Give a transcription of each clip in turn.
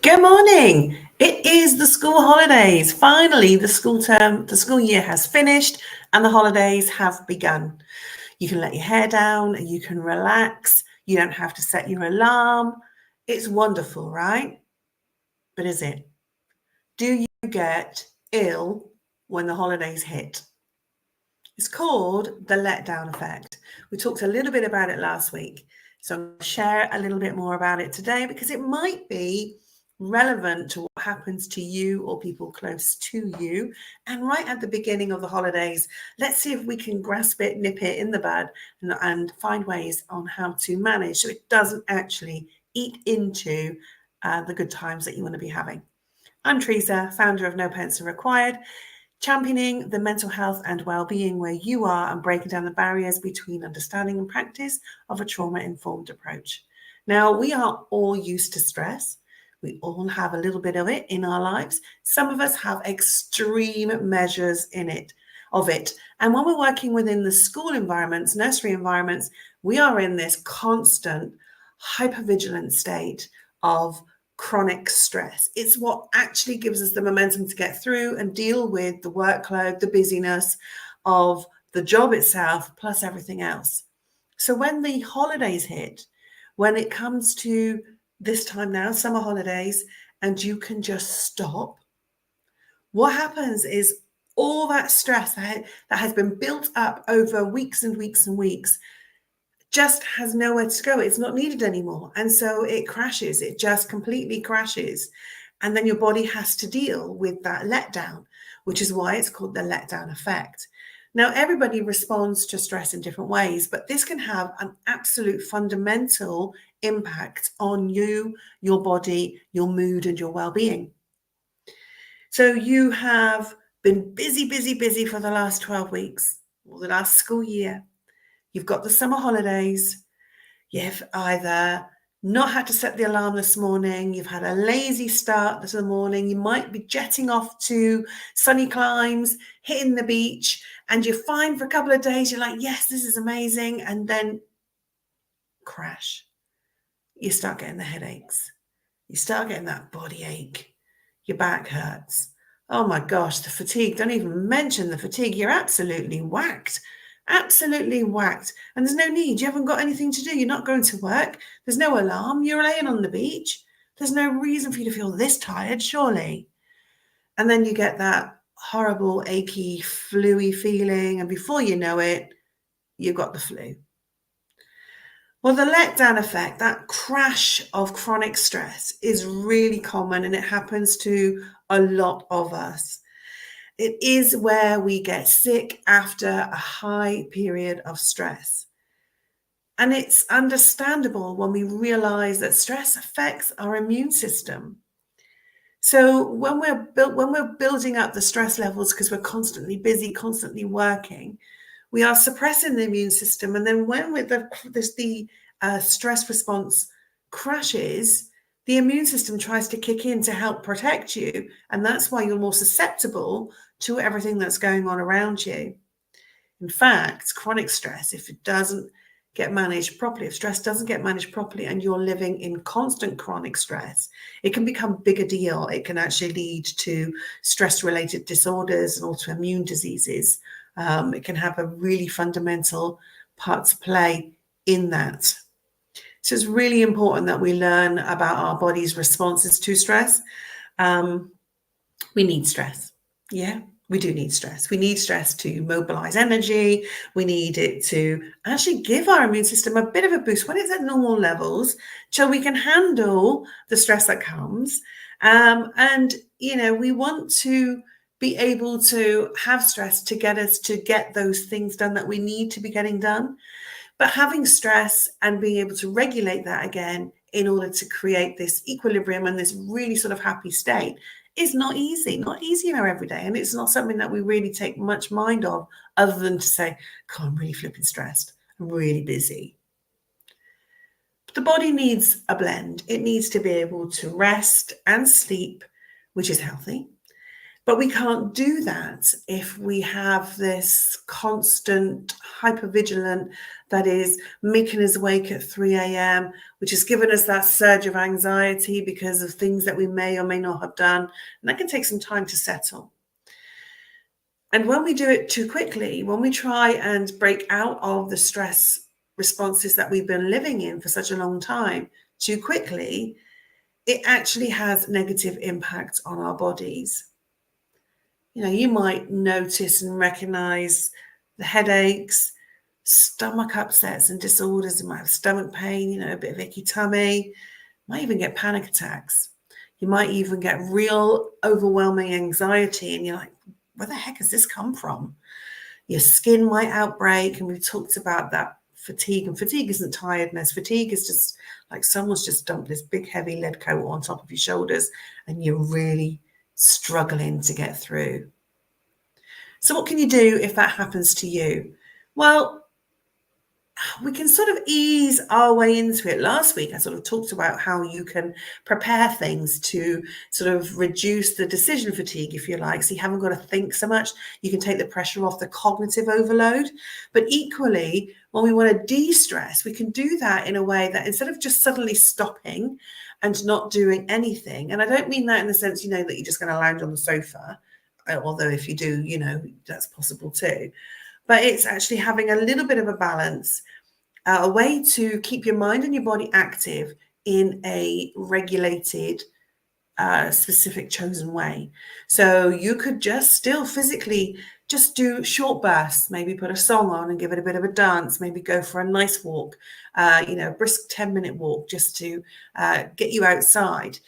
Good morning. It is the school holidays. Finally, the school year has finished and the holidays have begun. You can let your hair down, you can relax, you don't have to set your alarm. It's wonderful, right? But is it? Do you get ill when the holidays hit? It's called the letdown effect. We talked a little bit about it last week. So I'm going to share a little bit more about it today because it might be relevant to what happens to you or people close to you. And right at the beginning of the holidays, let's see if we can grasp it, nip it in the bud, and find ways on how to manage so it doesn't actually eat into the good times that you want to be having. I'm Teresa, founder of No Pencil Required, championing the mental health and well-being where you are and breaking down the barriers between understanding and practice of a trauma-informed approach. Now, we are all used to stress. We all have a little bit of it in our lives. Some of us have extreme measures of it. And when we're working within the school environments, nursery environments, we are in this constant hypervigilant state of chronic stress. It's what actually gives us the momentum to get through and deal with the workload, the busyness of the job itself, plus everything else. So when the holidays hit, when it comes to this time now, summer holidays, and you can just stop, what happens is all that stress that has been built up over weeks and weeks and weeks just has nowhere to go. It's not needed anymore. And so it crashes. It just completely crashes. And then your body has to deal with that letdown, which is why it's called the letdown effect. Now, everybody responds to stress in different ways, but this can have an absolute fundamental impact on you, your body, your mood, and your well-being. So you have been busy for the last 12 weeks or the last school year. You've got the summer holidays. You've either not had to set the alarm this morning. You've had a lazy start this morning. You might be jetting off to sunny climes, hitting the beach, and you're fine for a couple of days. You're like, yes, this is amazing. And then crash. You start getting the headaches. You start getting that body ache. Your back hurts. Oh my gosh, the fatigue. Don't even mention the fatigue. You're absolutely whacked. Absolutely whacked. And there's no need. You haven't got anything to do. You're not going to work. There's no alarm. You're laying on the beach. There's no reason for you to feel this tired, surely. And then you get that horrible, achy, flu-y feeling. And before you know it, you've got the flu. Well, the letdown effect, that crash of chronic stress, is really common and it happens to a lot of us. It is where we get sick after a high period of stress. And it's understandable when we realize that stress affects our immune system. So when we're building up the stress levels because we're constantly busy, constantly working, we are suppressing the immune system. And then when the stress response crashes, the immune system tries to kick in to help protect you. And that's why you're more susceptible to everything that's going on around you. In fact, chronic stress, if it doesn't get managed properly, if stress doesn't get managed properly and you're living in constant chronic stress, it can become a bigger deal. It can actually lead to stress-related disorders and autoimmune diseases. It can have a really fundamental part to play in that. So it's really important that we learn about our body's responses to stress. We need stress. Yeah, we do need stress. We need stress to mobilize energy. We need it to actually give our immune system a bit of a boost when it's at normal levels so we can handle the stress that comes. And, we want to be able to have stress to get us to get those things done that we need to be getting done. But having stress and being able to regulate that again in order to create this equilibrium and this really sort of happy state is not easy in our everyday. And it's not something that we really take much mind of other than to say, God, I'm really flipping stressed. I'm really busy. But the body needs a blend. It needs to be able to rest and sleep, which is healthy. But we can't do that if we have this constant hypervigilant that is making us awake at 3 a.m., which has given us that surge of anxiety because of things that we may or may not have done. And that can take some time to settle. And when we do it too quickly, when we try and break out of the stress responses that we've been living in for such a long time too quickly, it actually has negative impacts on our bodies. You might notice and recognize the headaches, stomach upsets and disorders. You might have stomach pain, a bit of icky tummy. You might even get panic attacks. You might even get real overwhelming anxiety, and you're like, where the heck has this come from? Your skin might outbreak, and we've talked about that fatigue. And fatigue isn't tiredness. Fatigue is just like someone's just dumped this big, heavy lead coat on top of your shoulders, and you're really struggling to get through. So what can you do if that happens to you? Well, we can sort of ease our way into it. Last week, I sort of talked about how you can prepare things to sort of reduce the decision fatigue, if you like. So you haven't got to think so much. You can take the pressure off the cognitive overload. But equally, when we want to de-stress, we can do that in a way that instead of just suddenly stopping and not doing anything, and I don't mean that in the sense, that you're just going to lounge on the sofa, although if you do, that's possible too. But it's actually having a little bit of a balance, a way to keep your mind and your body active in a regulated, specific, chosen way. So you could just still physically just do short bursts, maybe put a song on and give it a bit of a dance, maybe go for a nice walk, a brisk 10-minute walk just to get you outside.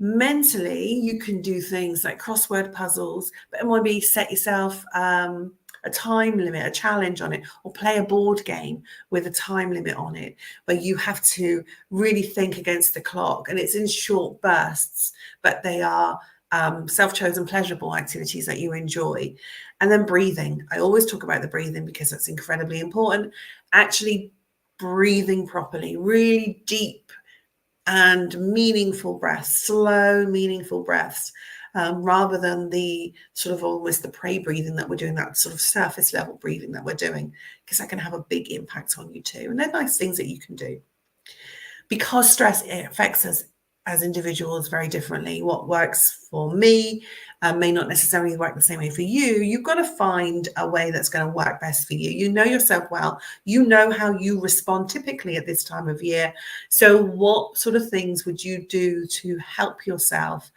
Mentally, you can do things like crossword puzzles, but maybe set yourself a time limit, a challenge on it, or play a board game with a time limit on it, where you have to really think against the clock. And it's in short bursts, but they are self-chosen pleasurable activities that you enjoy. And then breathing. I always talk about the breathing because that's incredibly important. Actually breathing properly, really deep and meaningful breaths, slow, meaningful breaths, rather than the sort of almost the prey breathing that we're doing, that sort of surface level breathing that we're doing, because that can have a big impact on you too. And they're nice things that you can do. Because stress, it affects us as individuals very differently. What works for me may not necessarily work the same way for you. You've got to find a way that's going to work best for you. You know yourself well. You know how you respond typically at this time of year. So what sort of things would you do to help yourself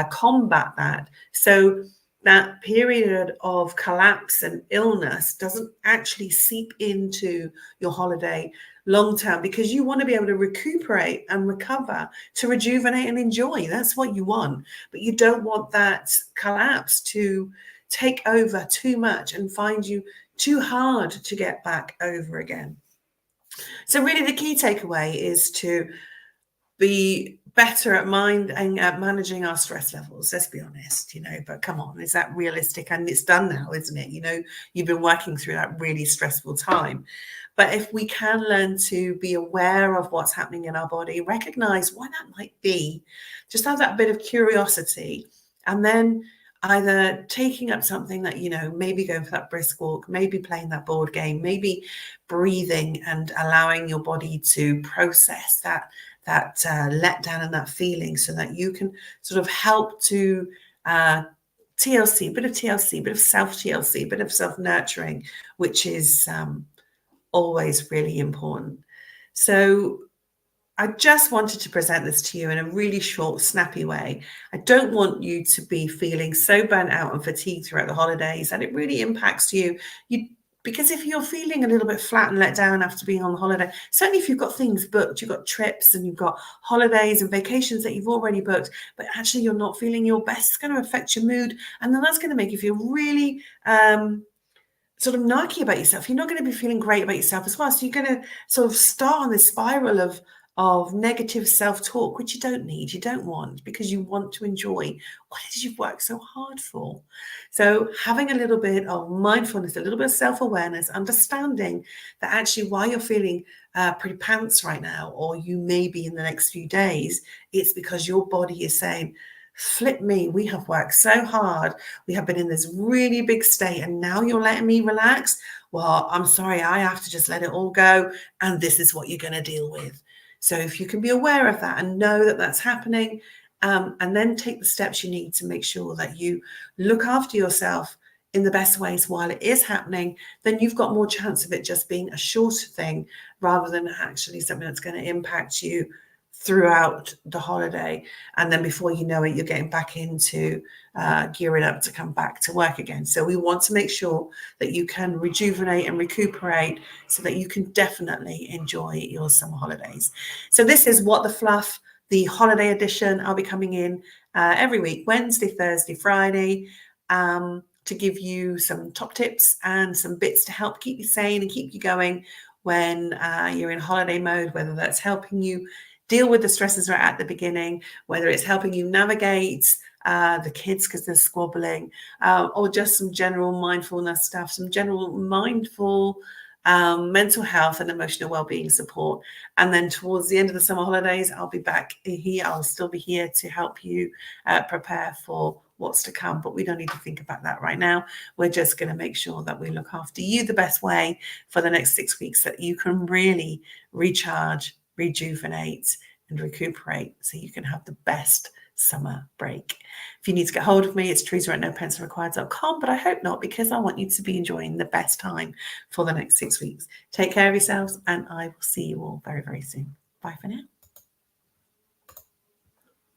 combat that? So that period of collapse and illness doesn't actually seep into your holiday long term, because you want to be able to recuperate and recover, to rejuvenate and enjoy. That's what you want. But you don't want that collapse to take over too much and find you too hard to get back over again. So really the key takeaway is to be better at managing our stress levels. Let's be honest, but come on, is that realistic? And it's done now, isn't it? You've been working through that really stressful time. But if we can learn to be aware of what's happening in our body, recognize why that might be, just have that bit of curiosity, and then either taking up something that, maybe going for that brisk walk, maybe playing that board game, maybe breathing and allowing your body to process that letdown and that feeling, so that you can sort of help to TLC, bit of self-TLC, bit of self-nurturing, which is always really important. So I just wanted to present this to you in a really short, snappy way. I don't want you to be feeling so burnt out and fatigued throughout the holidays that it really impacts you. Because if you're feeling a little bit flat and let down after being on holiday, certainly if you've got things booked, you've got trips and you've got holidays and vacations that you've already booked, but actually you're not feeling your best, it's going to affect your mood. And then that's going to make you feel really sort of narky about yourself. You're not going to be feeling great about yourself as well. So you're going to sort of start on this spiral of negative self-talk, which you don't need, you don't want, because you want to enjoy what it is you've worked so hard for. So having a little bit of mindfulness, a little bit of self-awareness, understanding that actually while you're feeling pretty pants right now, or you may be in the next few days, it's because your body is saying, Flip me, we have worked so hard. We have been in this really big state, and now you're letting me relax. Well, I'm sorry, I have to just let it all go. And this is what you're going to deal with. So if you can be aware of that and know that that's happening, and then take the steps you need to make sure that you look after yourself in the best ways while it is happening, then you've got more chance of it just being a shorter thing rather than actually something that's going to impact you throughout the holiday. And then before you know it, you're getting back into gearing up to come back to work again. So we want to make sure that you can rejuvenate and recuperate so that you can definitely enjoy your summer holidays. So this is What the Fluff, the holiday edition. I'll be coming in every week, Wednesday, Thursday, Friday, to give you some top tips and some bits to help keep you sane and keep you going when you're in holiday mode, whether that's helping you deal with the stresses right at the beginning, whether it's helping you navigate the kids because they're squabbling, or just some general mindfulness stuff, some general mindful mental health and emotional well-being support. And then towards the end of the summer holidays, I'll be back here. I'll still be here to help you prepare for what's to come, but we don't need to think about that right now. We're just going to make sure that we look after you the best way for the next 6 weeks, that you can really recharge, rejuvenate, and recuperate so you can have the best summer break. If you need to get hold of me, it's teresa@nopencilrequired.com, but I hope not, because I want you to be enjoying the best time for the next 6 weeks. Take care of yourselves, and I will see you all very, very soon. Bye for now.